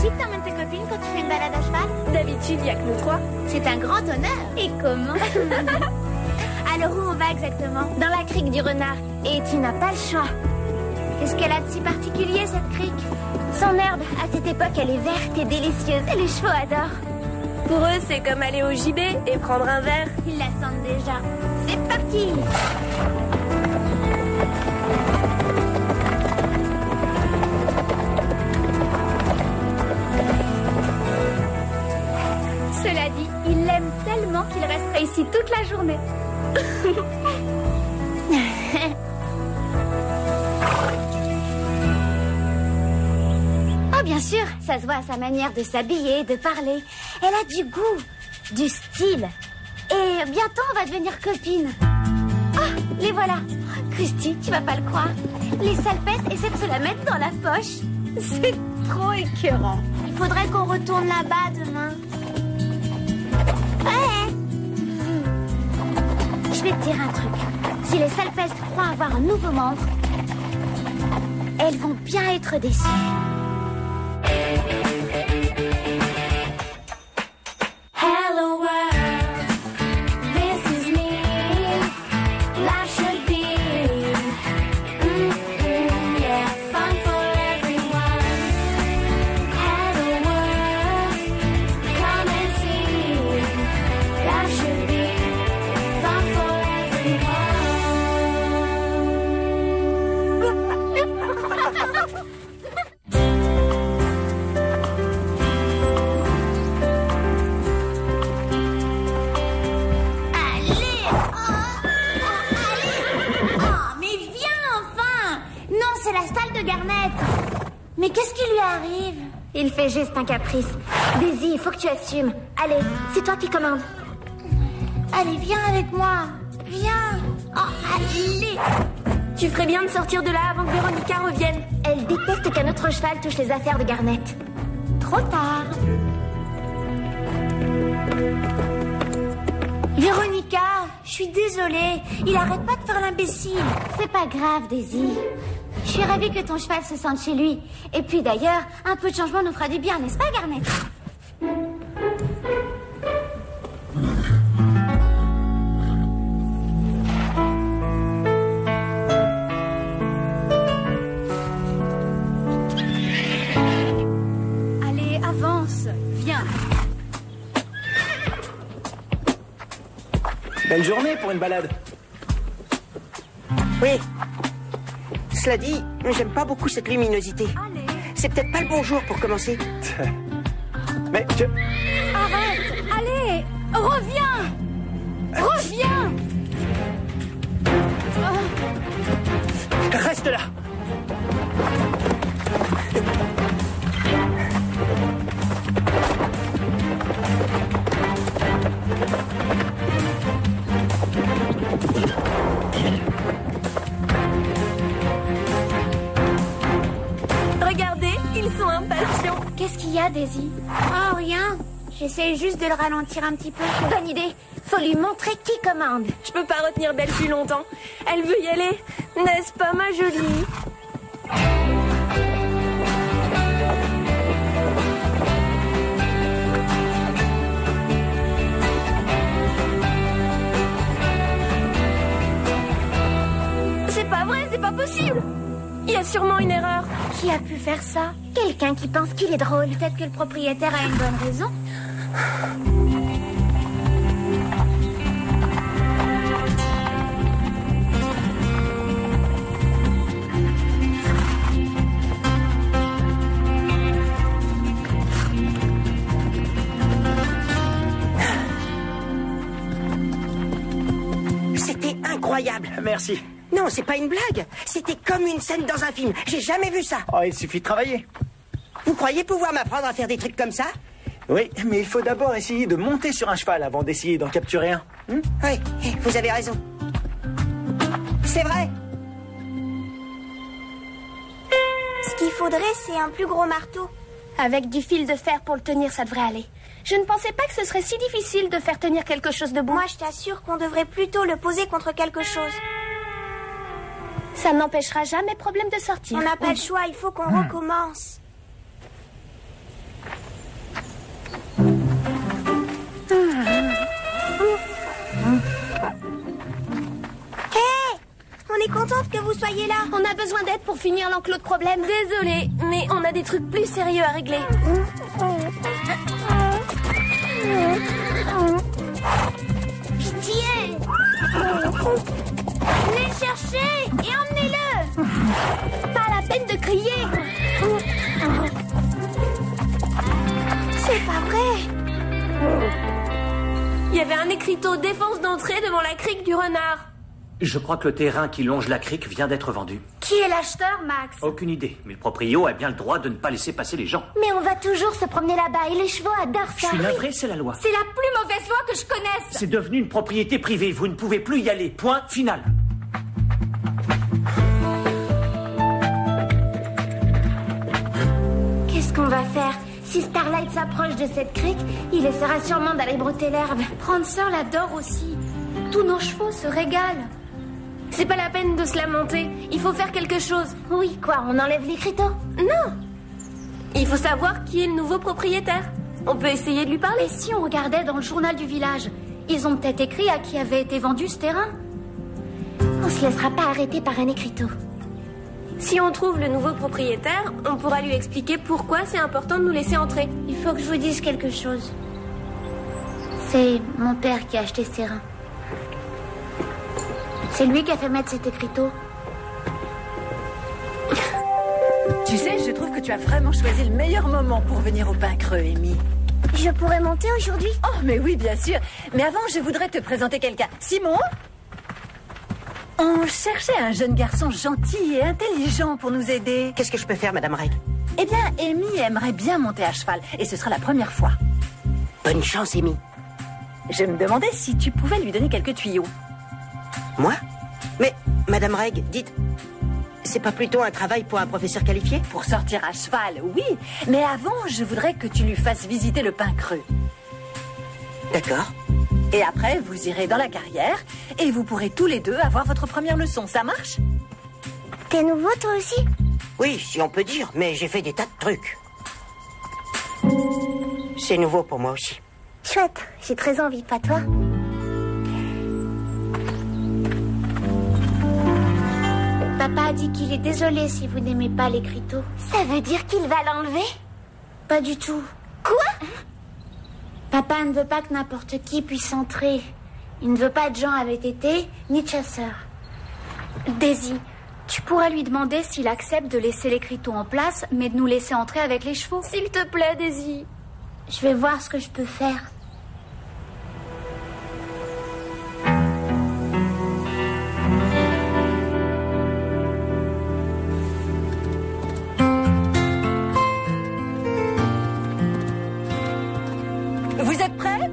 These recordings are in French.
aussi que t'emmènes tes copines quand tu fais une balade à cheval? D'habitude, il n'y a que nous trois. C'est un grand honneur. Et comment? Alors où on va exactement? Dans la crique du renard. Et tu n'as pas le choix. Qu'est-ce qu'elle a de si particulier, cette crique? Son herbe, à cette époque, elle est verte et délicieuse. Et les chevaux adorent. Pour eux, c'est comme aller au gibet et prendre un verre. Ils la sentent déjà. C'est parti! Cela dit, il l'aime tellement qu'il restera ici toute la journée. Oh, bien sûr, ça se voit à sa manière de s'habiller, de parler. Elle a du goût, du style. Et bientôt, on va devenir copines. Oh, les voilà. Christy, tu vas pas le croire. Les salpesses essaient de se la mettre dans la poche. C'est trop écœurant. Il faudrait qu'on retourne là-bas demain. Ouais. Je vais te dire un truc. Si les salpesses croient avoir un nouveau membre, elles vont bien être déçues. Hello world, this is me. Life should be, yeah, fun for everyone. Hello world, come and see. Life should be fun for everyone. C'est la stalle de Garnet. Mais qu'est-ce qui lui arrive? Il fait juste un caprice. Daisy, il faut que tu assumes. Allez, c'est toi qui commandes. Allez, viens avec moi. Viens. Oh, allez. Tu ferais bien de sortir de là avant que Véronica revienne. Elle déteste qu'un autre cheval touche les affaires de Garnet. Trop tard. Véronica, je suis désolée. Il arrête pas de faire l'imbécile. C'est pas grave, Daisy. Je suis ravie que ton cheval se sente chez lui. Et puis d'ailleurs, un peu de changement nous fera du bien, n'est-ce pas, Garnet? Allez, avance. Viens. Belle journée pour une balade. Oui. Cela dit, j'aime pas beaucoup cette luminosité. Allez. C'est peut-être pas le bon jour pour commencer. Mais je... Arrête. Allez. Reviens. Reviens. Reste là. Regardez, ils sont impatients. Qu'est-ce qu'il y a, Daisy? Oh, rien. J'essaie juste de le ralentir un petit peu. Bonne idée. Faut lui montrer qui commande. Je peux pas retenir Belle plus longtemps. Elle veut y aller. N'est-ce pas, ma jolie? C'est pas vrai, c'est pas possible. Il y a sûrement une erreur. Qui a pu faire ça? Quelqu'un qui pense qu'il est drôle. Peut-être que le propriétaire a une bonne raison. C'était incroyable. Merci. Non, c'est pas une blague. C'était comme une scène dans un film. J'ai jamais vu ça. Oh, il suffit de travailler. Vous croyez pouvoir m'apprendre à faire des trucs comme ça? Oui, mais il faut d'abord essayer de monter sur un cheval avant d'essayer d'en capturer un. Oui, vous avez raison. C'est vrai. Ce qu'il faudrait, c'est un plus gros marteau. Avec du fil de fer pour le tenir, ça devrait aller. Je ne pensais pas que ce serait si difficile de faire tenir quelque chose debout. Moi, je t'assure qu'on devrait plutôt le poser contre quelque chose. Ça n'empêchera jamais problème de sortir. On n'a pas le choix, il faut qu'on recommence. est contente que vous soyez là. On a besoin d'aide pour finir l'enclos de problème. Désolée, mais on a des trucs plus sérieux à régler. Pitié. Venez le chercher et emmenez-le. Pas la peine de crier. C'est pas vrai. Il y avait un écriteau défense d'entrée devant la crique du renard. Je crois que le terrain qui longe la crique vient d'être vendu. Qui est l'acheteur, Max? Aucune idée, mais le proprio a bien le droit de ne pas laisser passer les gens. Mais on va toujours se promener là-bas et les chevaux adorent Je ça. suis navré, c'est la loi. C'est la plus mauvaise loi que je connaisse. C'est devenu une propriété privée, vous ne pouvez plus y aller, point final. Qu'est-ce qu'on va faire? Si Starlight s'approche de cette crique, il essaiera sûrement d'aller brouter l'herbe. Prancer l'adore aussi. Tous nos chevaux se régalent. C'est pas la peine de se lamenter. Il faut faire quelque chose. Oui, quoi, on enlève l'écriteau? Non. Il faut savoir qui est le nouveau propriétaire. On peut essayer de lui parler. Et si on regardait dans le journal du village? Ils ont peut-être écrit à qui avait été vendu ce terrain. On se laissera pas arrêter par un écriteau. Si on trouve le nouveau propriétaire, on pourra lui expliquer pourquoi c'est important de nous laisser entrer. Il faut que je vous dise quelque chose. C'est mon père qui a acheté ce terrain. C'est lui qui a fait mettre cet écriteau. Tu sais, je trouve que tu as vraiment choisi le meilleur moment pour venir au Pain Creux, Amy. Je pourrais monter aujourd'hui? Oh, mais oui, bien sûr. Mais avant, je voudrais te présenter quelqu'un. Simon? On cherchait un jeune garçon gentil et intelligent pour nous aider. Qu'est-ce que je peux faire, Madame Reg? Eh bien, Amy aimerait bien monter à cheval, et ce sera la première fois. Bonne chance, Amy. Je me demandais si tu pouvais lui donner quelques tuyaux. Moi? Mais, Madame Reg, dites... C'est pas plutôt un travail pour un professeur qualifié? Pour sortir à cheval, oui. Mais avant, je voudrais que tu lui fasses visiter le Pain Creux. D'accord. Et après, vous irez dans la carrière et vous pourrez tous les deux avoir votre première leçon. Ça marche? T'es nouveau toi aussi? Oui, si on peut dire, mais j'ai fait des tas de trucs. C'est nouveau pour moi aussi. Chouette, j'ai très envie, pas toi? Papa a dit qu'il est désolé si vous n'aimez pas l'écriteau. Ça veut dire qu'il va l'enlever? Pas du tout. Quoi? Papa ne veut pas que n'importe qui puisse entrer. Il ne veut pas de gens avec été, ni de chasseurs. Daisy, tu pourrais lui demander s'il accepte de laisser l'écriteau en place, mais de nous laisser entrer avec les chevaux. S'il te plaît, Daisy. Je vais voir ce que je peux faire. Vous êtes prêts?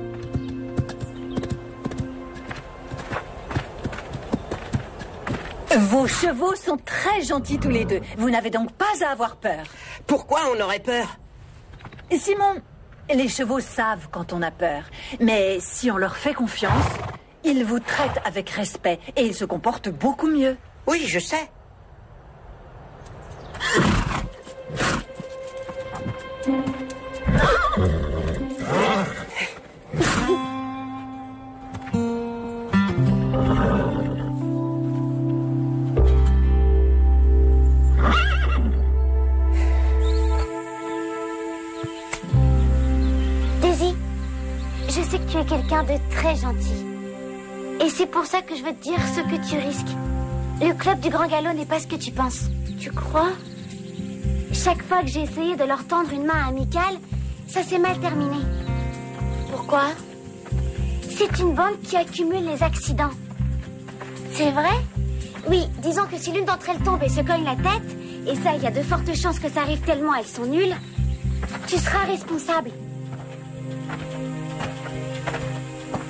Vos chevaux sont très gentils tous les deux. Vous n'avez donc pas à avoir peur. Pourquoi on aurait peur? Simon, les chevaux savent quand on a peur. Mais si on leur fait confiance, ils vous traitent avec respect et ils se comportent beaucoup mieux. Oui, je sais. Daisy, je sais que tu es quelqu'un de très gentil. Et c'est pour ça que je veux te dire ce que tu risques. Le club du Grand Galop n'est pas ce que tu penses. Tu crois? Chaque fois que j'ai essayé de leur tendre une main amicale, ça s'est mal terminé. Pourquoi? C'est une bande qui accumule les accidents. C'est vrai? Oui, disons que si l'une d'entre elles tombe et se cogne la tête, et ça, il y a de fortes chances que ça arrive tellement elles sont nulles, tu seras responsable.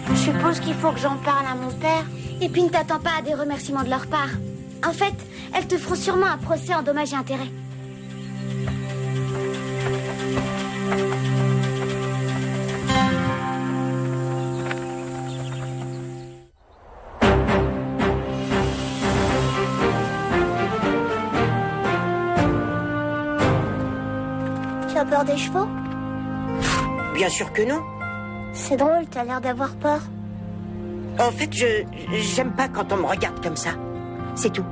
Je suppose qu'il faut que j'en parle à mon père. Et puis ne t'attends pas à des remerciements de leur part. En fait, elles te feront sûrement un procès en dommages et intérêts. Tu as peur des chevaux? Bien sûr que non. C'est drôle, t'as l'air d'avoir peur. En fait, j'aime pas quand on me regarde comme ça. C'est tout.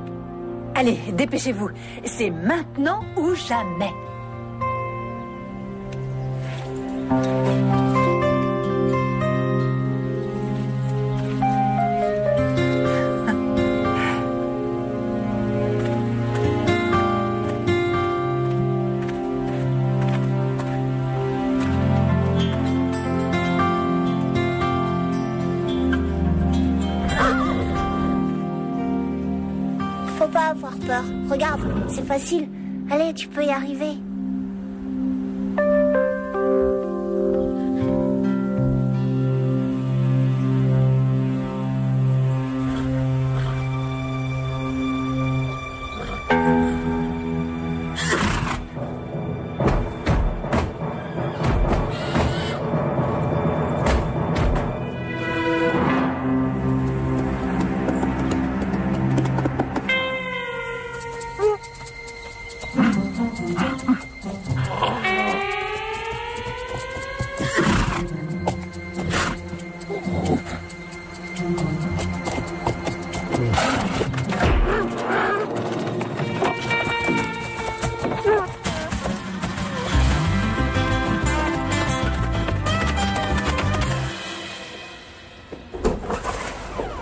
Allez, dépêchez-vous. C'est maintenant ou jamais. Faut pas avoir peur. Regarde, c'est facile. Allez, tu peux y arriver.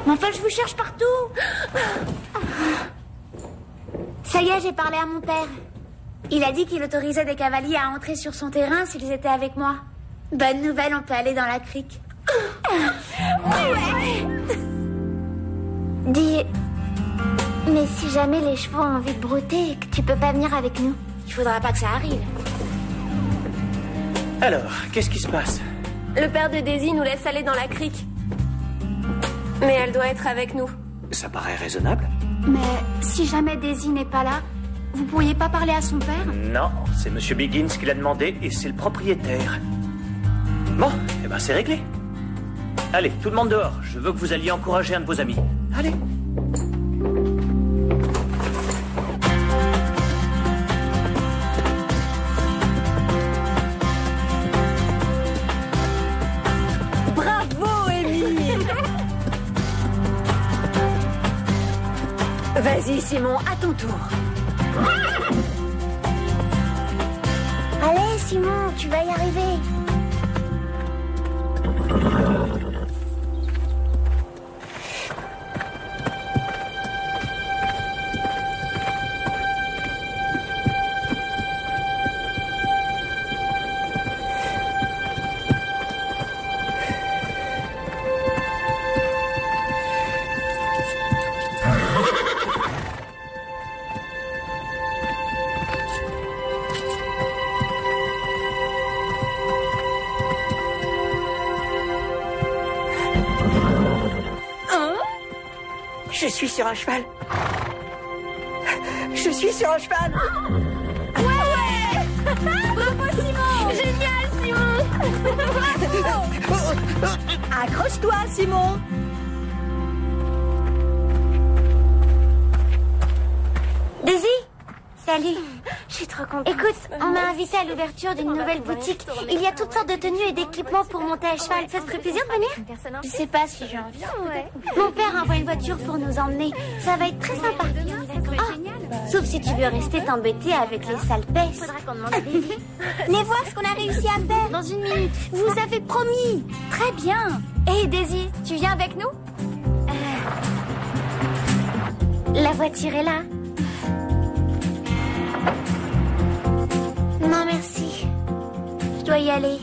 Mais enfin, je vous cherche partout. Ça y est, j'ai parlé à mon père. Il a dit qu'il autorisait des cavaliers à entrer sur son terrain s'ils étaient avec moi. Bonne nouvelle, on peut aller dans la crique. Dis, mais si jamais les chevaux ont envie de brouter et que tu peux pas venir avec nous, il faudra pas que ça arrive. Alors, qu'est-ce qui se passe? Le père de Daisy nous laisse aller dans la crique. Mais elle doit être avec nous. Ça paraît raisonnable. Mais si jamais Daisy n'est pas là, vous pourriez pas parler à son père? Non, c'est Monsieur Biggins qui l'a demandé et c'est le propriétaire. Bon, eh ben c'est réglé. Allez, tout le monde dehors. Je veux que vous alliez encourager un de vos amis. Allez. Bravo, Émile. Vas-y, Simon, à ton tour. Allez, Simon, tu vas y arriver. Je suis sur un cheval. Je suis sur un cheval. Bravo, Simon! Génial, Simon! Accroche-toi, Simon. Daisy? Salut. Je suis trop contente. Écoute, on m'a invité à l'ouverture d'une nouvelle boutique. Il y a toutes sortes de tenues et d'équipements pour monter à cheval. Ça te ferait plaisir de venir? Je sais pas si j'ai envie. Mon père envoie une voiture pour nous emmener. Ça va être très sympa. Ah, sauf si tu veux rester t'embêter avec les salpêtres. Faudra qu'on demande à Daisy. Venez voir ce qu'on a réussi à faire. Dans une minute. Vous avez promis. Très bien. Hé, Daisy, tu viens avec nous? La voiture est là. Non, merci. Je dois y aller.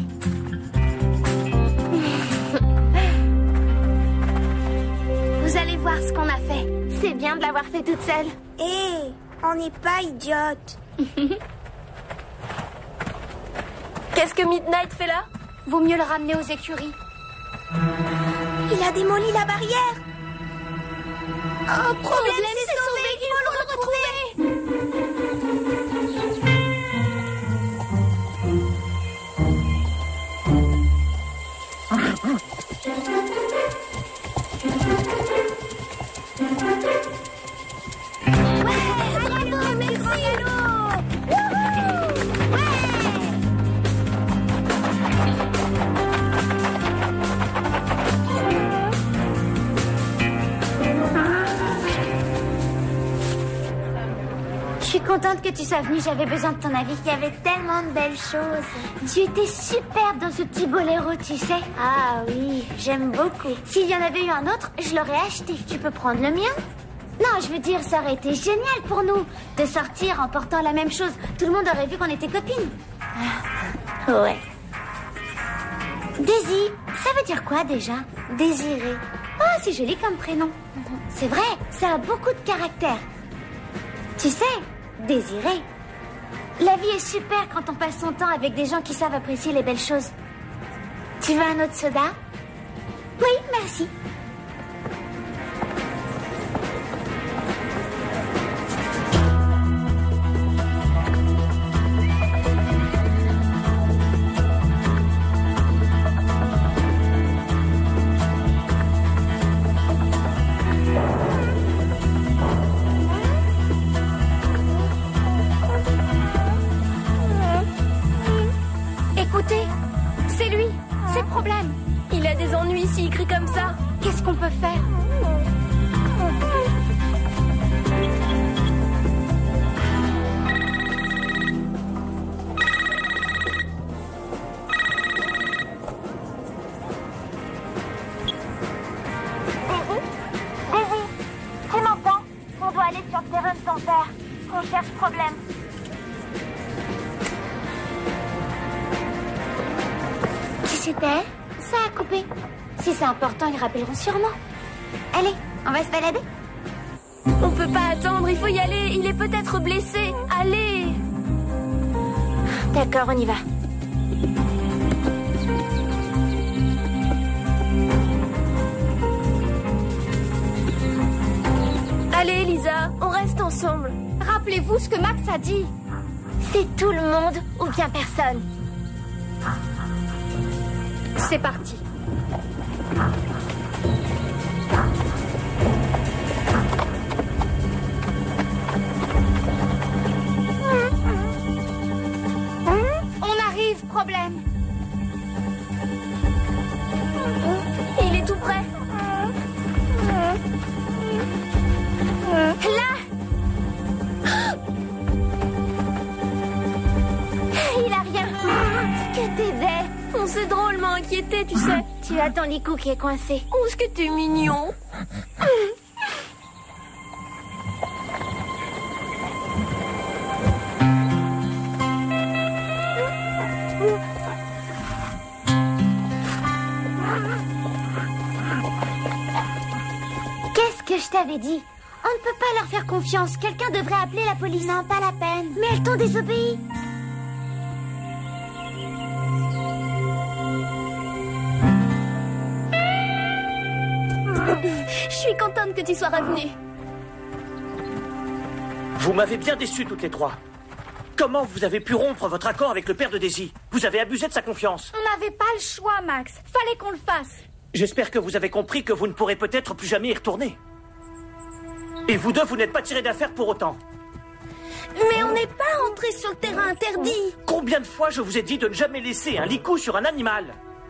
Vous allez voir ce qu'on a fait. C'est bien de l'avoir fait toute seule. Hé, on n'est pas idiotes. Qu'est-ce que Midnight fait là? Vaut mieux le ramener aux écuries. Il a démoli la barrière. Oh, problème, c'est sauvé, il faut le retrouver. Bravo, merci, Hello! contente que tu sois venue, j'avais besoin de ton avis. Il y avait tellement de belles choses. Tu étais superbe dans ce petit boléro, tu sais. Ah oui, j'aime beaucoup. S'il y en avait eu un autre, je l'aurais acheté. Tu peux prendre le mien? Non, je veux dire, ça aurait été génial pour nous de sortir en portant la même chose. Tout le monde aurait vu qu'on était copines. Ouais. Daisy, ça veut dire quoi déjà? Désirée. Oh, c'est joli comme prénom. C'est vrai, ça a beaucoup de caractère. Tu sais, Désirée, la vie est super quand on passe son temps avec des gens qui savent apprécier les belles choses. Tu veux un autre soda? Oui, merci. Écoutez, c'est lui, c'est le problème. Il a des ennuis s'il crie comme ça. Qu'est-ce qu'on peut faire? Daisy, tu m'entends? On doit aller sur le terrain de ton père. On cherche problème. Qui c'était? Ça a coupé. Si c'est important, ils rappelleront sûrement. Allez, on va se balader? On peut pas attendre, il faut y aller. Il est peut-être blessé. Allez. D'accord, on y va. Allez, Lisa, on reste ensemble. Rappelez-vous ce que Max a dit. C'est tout le monde ou bien personne? C'est parti. On arrive, problème. Il est tout près. Là! Il a rien. Ce que t'es bête. On s'est drôlement inquiété, tu sais. Tu as ton licou qui est coincé. Oh, ce que t'es mignon. Qu'est-ce que je t'avais dit? On ne peut pas leur faire confiance. Quelqu'un devrait appeler la police. Non, pas la peine. Mais elles t'ont désobéi. Je suis contente que tu sois revenue. Vous m'avez bien déçu toutes les trois. Comment vous avez pu rompre votre accord avec le père de Daisy? Vous avez abusé de sa confiance. On n'avait pas le choix, Max. Fallait qu'on le fasse. J'espère que vous avez compris que vous ne pourrez peut-être plus jamais y retourner. Et vous deux, vous n'êtes pas tirés d'affaire pour autant. Mais on n'est pas entré sur le terrain interdit. Combien de fois je vous ai dit de ne jamais laisser un licou sur un animal?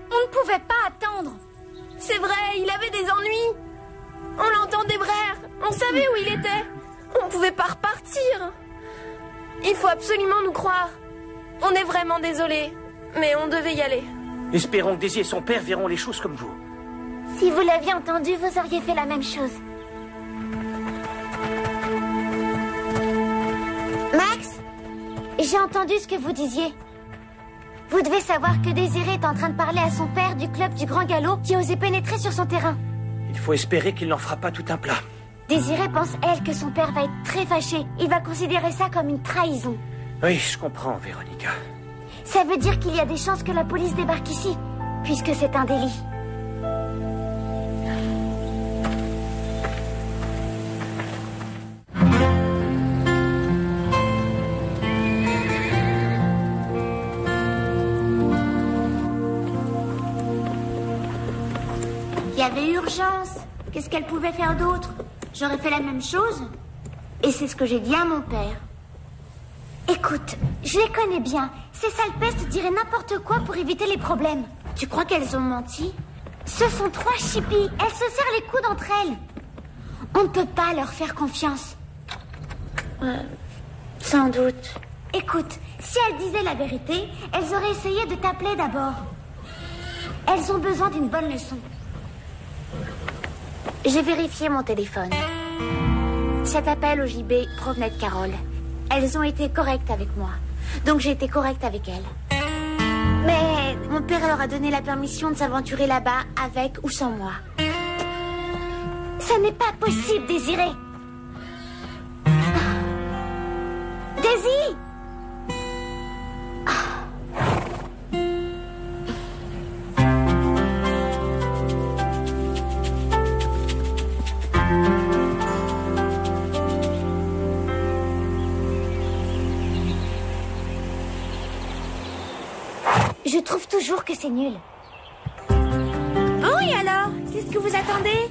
On ne pouvait pas attendre. C'est vrai, il avait des ennuis. On l'entendait braire. On savait où il était. On ne pouvait pas repartir. Il faut absolument nous croire. On est vraiment désolés, mais on devait y aller. Espérons que Daisy et son père verront les choses comme vous. Si vous l'aviez entendu, vous auriez fait la même chose. Max, j'ai entendu ce que vous disiez. Vous devez savoir que Désiré est en train de parler à son père du club du Grand Galop qui osait pénétrer sur son terrain. Il faut espérer qu'il n'en fera pas tout un plat. Désiré pense, elle, que son père va être très fâché. Il va considérer ça comme une trahison. Oui, je comprends, Véronica. Ça veut dire qu'il y a des chances que la police débarque ici, puisque c'est un délit. Il y avait urgence. Qu'est-ce qu'elle pouvait faire d'autre? J'aurais fait la même chose. Et c'est ce que j'ai dit à mon père. Écoute, je les connais bien. Ces sales pestes diraient n'importe quoi pour éviter les problèmes. Tu crois qu'elles ont menti? Ce sont 3 chippies. Elles se serrent les coudes entre elles. On ne peut pas leur faire confiance. Sans doute. Écoute, si elles disaient la vérité, elles auraient essayé de t'appeler d'abord. Elles ont besoin d'une bonne leçon. J'ai vérifié mon téléphone. Cet appel au JB provenait de Carole. Elles ont été correctes avec moi. Donc j'ai été correcte avec elles. Mais mon père leur a donné la permission de s'aventurer là-bas avec ou sans moi. Ça n'est pas possible, Désiré. Daisy! Je trouve toujours que c'est nul. Bon, et alors? Qu'est-ce que vous attendez?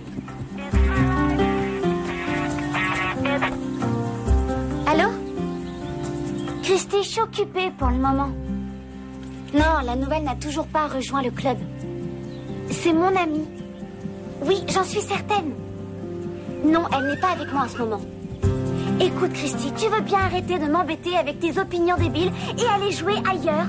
Allô? Christy, je suis occupée pour le moment. Non, la nouvelle n'a toujours pas rejoint le club. C'est mon amie. Oui, j'en suis certaine. Non, elle n'est pas avec moi en ce moment. Écoute, Christy, tu veux bien arrêter de m'embêter avec tes opinions débiles et aller jouer ailleurs?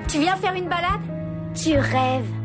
Tu viens faire une balade? Tu rêves.